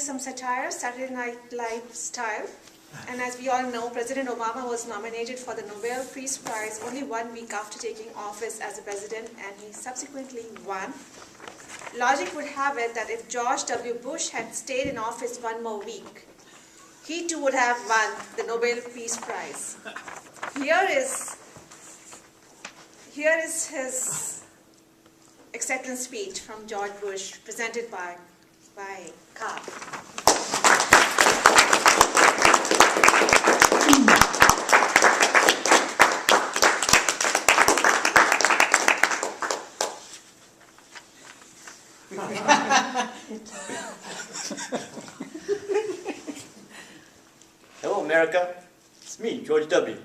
Some satire, Saturday Night Live style. And as we all know, President Obama was nominated for the Nobel Peace Prize only 1 week after taking office as a president, and he subsequently won. Logic would have it that if George W. Bush had stayed in office 1 more week, he too would have won the Nobel Peace Prize. Here is his acceptance speech from George Bush, presented by Carl. Hello, America. It's me, George W.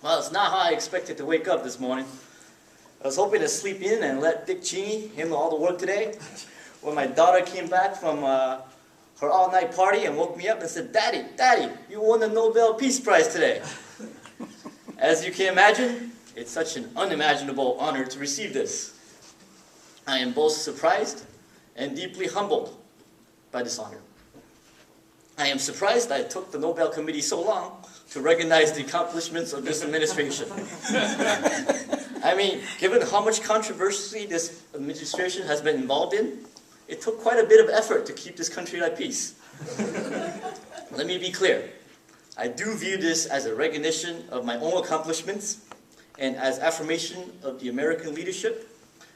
Well, it's not how I expected to wake up this morning. I was hoping to sleep in and let Dick Cheney handle all the work today. When my daughter came back from her all-night party and woke me up and said, Daddy, you won the Nobel Peace Prize today. As you can imagine, it's such an unimaginable honor to receive this. I am both surprised and deeply humbled by this honor. I am surprised that it took the Nobel Committee so long to recognize the accomplishments of this administration. I mean, given how much controversy this administration has been involved in, it took quite a bit of effort to keep this country at peace. Let me be clear. I do view this as a recognition of my own accomplishments and as affirmation of the American leadership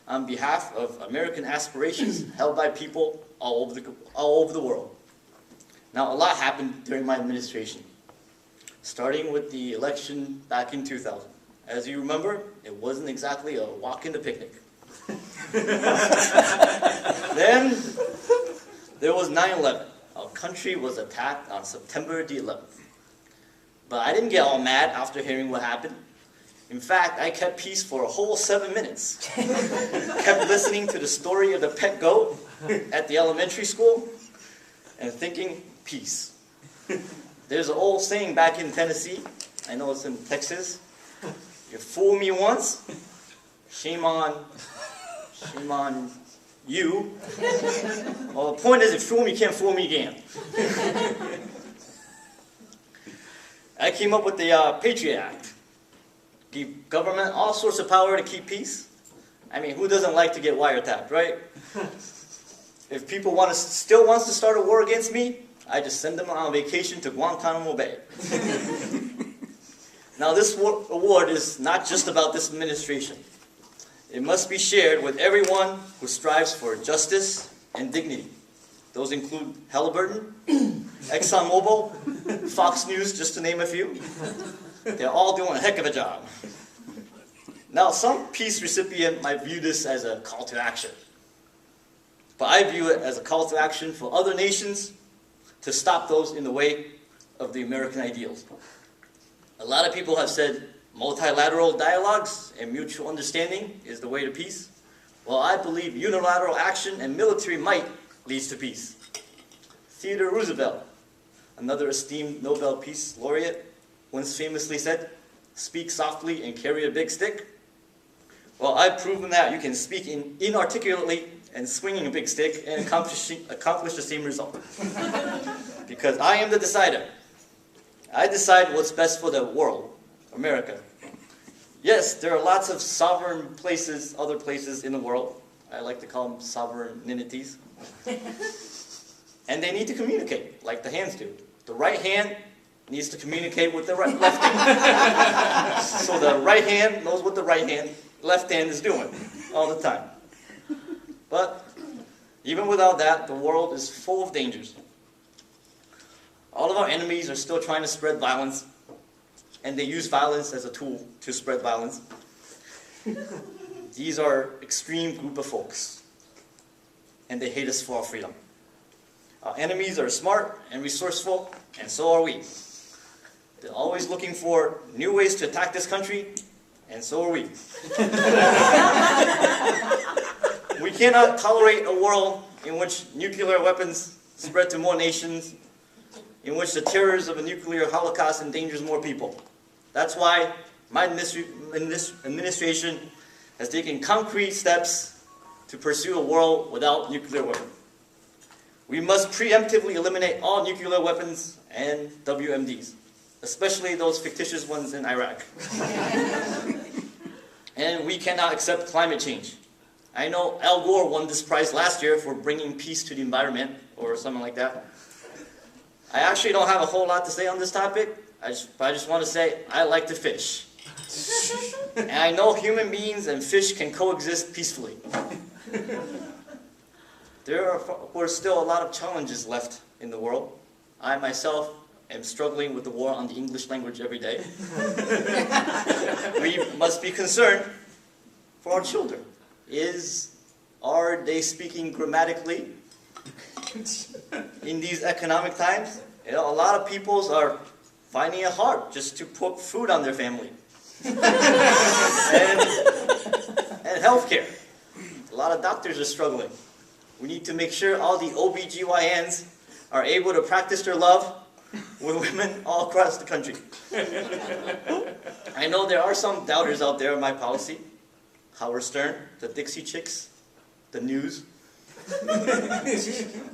on behalf of American aspirations held by people all over the world. Now, a lot happened during my administration, starting with the election back in 2000. As you remember, it wasn't exactly a walk in the picnic. Then, there was 9/11. Our country was attacked on September the 11th. But I didn't get all mad after hearing what happened. In fact, I kept peace for a whole 7 minutes. Kept listening to the story of the pet goat at the elementary school and thinking, peace. There's an old saying back in Tennessee, I know it's in Texas, you fool me once, shame on you. Well, the point is, if you fool me, you can't fool me again. I came up with the Patriot Act. Give government all sorts of power to keep peace. I mean, who doesn't like to get wiretapped, right? If people still wants to start a war against me, I just send them on vacation to Guantanamo Bay. Now, this award is not just about this administration. It must be shared with everyone who strives for justice and dignity. Those include Halliburton, ExxonMobil, Fox News, just to name a few. They're all doing a heck of a job. Now, some peace recipient might view this as a call to action. But I view it as a call to action for other nations to stop those in the way of the American ideals. A lot of people have said multilateral dialogues and mutual understanding is the way to peace. Well, I believe unilateral action and military might leads to peace. Theodore Roosevelt, another esteemed Nobel Peace Laureate, once famously said, "Speak softly and carry a big stick." Well, I've proven that you can speak inarticulately and swinging a big stick and accomplish the same result. Because I am the decider. I decide what's best for the world, America. Yes, there are lots of sovereign places, other places in the world. I like to call them sovereignties. And they need to communicate, like the hands do. The right hand needs to communicate with the left hand. So the right hand knows what the left hand is doing all the time. But even without that, the world is full of dangers. All of our enemies are still trying to spread violence, and they use violence as a tool to spread violence. These are extreme group of folks, and they hate us for our freedom. Our enemies are smart and resourceful, and so are we. They're always looking for new ways to attack this country, and so are we. We cannot tolerate a world in which nuclear weapons spread to more nations, in which the terrors of a nuclear holocaust endangers more people. That's why my administration has taken concrete steps to pursue a world without nuclear weapons. We must preemptively eliminate all nuclear weapons and WMDs, especially those fictitious ones in Iraq. And we cannot accept climate change. I know Al Gore won this prize last year for bringing peace to the environment, or something like that. I actually don't have a whole lot to say on this topic, but I just want to say I like to fish. And I know human beings and fish can coexist peacefully. There are still a lot of challenges left in the world. I myself am struggling with the war on the English language every day. We must be concerned for our children. Are they speaking grammatically in these economic times? You know, a lot of peoples are finding it hard just to put food on their family. and healthcare. A lot of doctors are struggling. We need to make sure all the OBGYNs are able to practice their love with women all across the country. I know there are some doubters out there of my policy. Howard Stern, the Dixie Chicks, the news.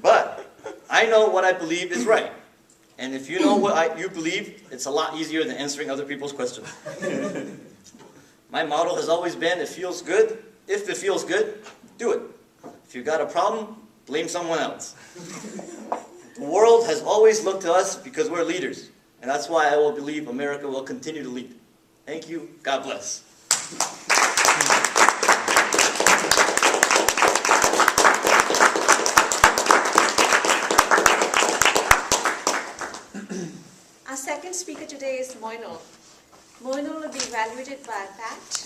But I know what I believe is right. And if you know what you believe, it's a lot easier than answering other people's questions. My motto has always been, if it feels good, do it. If you got a problem, blame someone else. The world has always looked to us because we're leaders. And that's why I will believe America will continue to lead. Thank you. God bless. Our second speaker today is Moinul. Moinul will be evaluated by Pat.